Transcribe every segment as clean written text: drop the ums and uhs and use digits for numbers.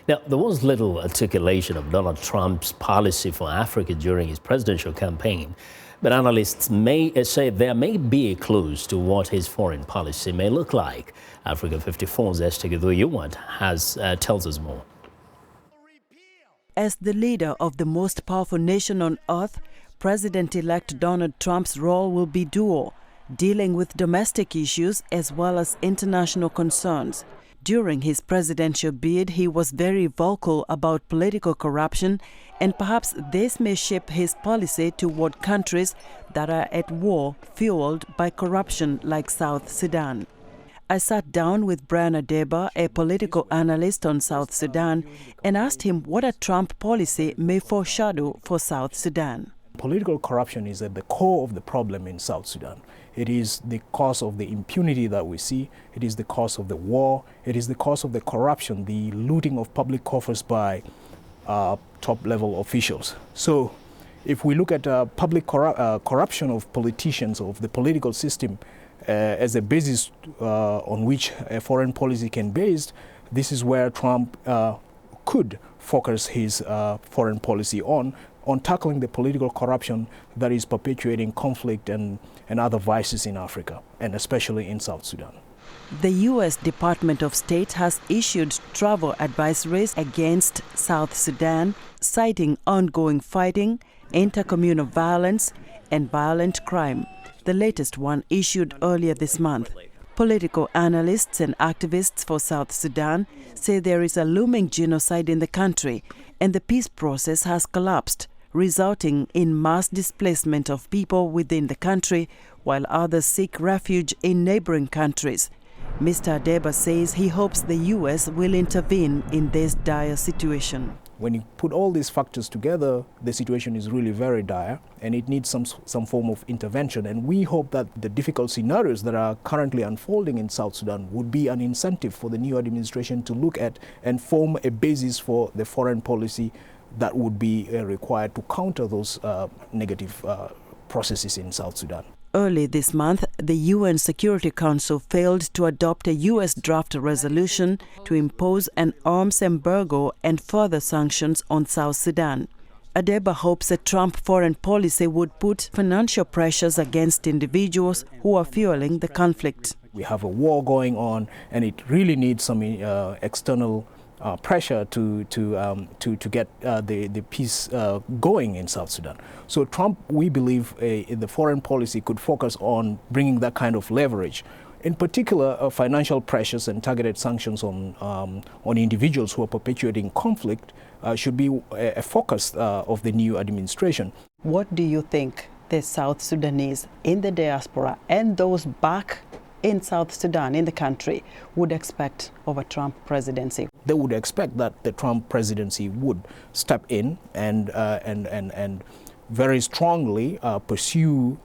Now, there was little articulation of Donald Trump's policy for Africa during his presidential campaign, but analysts may say there may be clues to what his foreign policy may look like. Africa 54's Esther Githui Ewart tells us more. As the leader of the most powerful nation on earth, President-elect Donald Trump's role will be dual, dealing with domestic issues as well as international concerns. During his presidential bid, he was very vocal about political corruption, and perhaps this may shape his policy toward countries that are at war, fueled by corruption like South Sudan. I sat down with Brian Adeba, a political analyst on South Sudan, and asked him what a Trump policy may foreshadow for South Sudan. Political corruption is at the core of the problem in South Sudan. It is the cause of the impunity that we see. It is the cause of the war. It is the cause of the corruption, the looting of public coffers by top-level officials. So if we look at public corruption of politicians, of the political system, as a basis on which a foreign policy can be based, this is where Trump could focus his foreign policy on tackling the political corruption that is perpetuating conflict and other vices in Africa, and especially in South Sudan. The U.S. Department of State has issued travel advisories against South Sudan, citing ongoing fighting, intercommunal violence, and violent crime. The latest one issued earlier this month. Political analysts and activists for South Sudan say there is a looming genocide in the country, and the peace process has collapsed, resulting in mass displacement of people within the country, while others seek refuge in neighboring countries. Mr. Adeba says he hopes the U.S. will intervene in this dire situation. When you put all these factors together, the situation is really very dire, and it needs some form of intervention. And we hope that the difficult scenarios that are currently unfolding in South Sudan would be an incentive for the new administration to look at and form a basis for the foreign policy that would be required to counter those negative processes in South Sudan. Early this month, the UN Security Council failed to adopt a U.S. draft resolution to impose an arms embargo and further sanctions on South Sudan. Adeba hopes a Trump foreign policy would put financial pressures against individuals who are fueling the conflict. We have a war going on, and it really needs some external pressure to get the peace going in South Sudan. So Trump, we believe, in the foreign policy could focus on bringing that kind of leverage. In particular, financial pressures and targeted sanctions on individuals who are perpetuating conflict should be a focus of the new administration. What do you think the South Sudanese in the diaspora and those back in South Sudan, in the country, would expect of a Trump presidency? They would expect that the Trump presidency would step in and very strongly pursue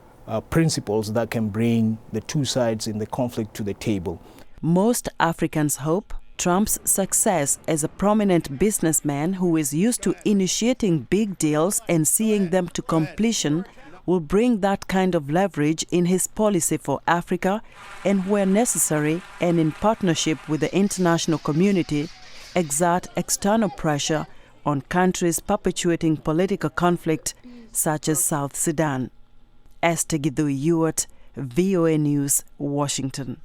principles that can bring the two sides in the conflict to the table. Most Africans hope Trump's success as a prominent businessman who is used to initiating big deals and seeing them to completion will bring that kind of leverage in his policy for Africa, and where necessary and in partnership with the international community, exert external pressure on countries perpetuating political conflict such as South Sudan. Esther Githui Ewart, VOA News, Washington.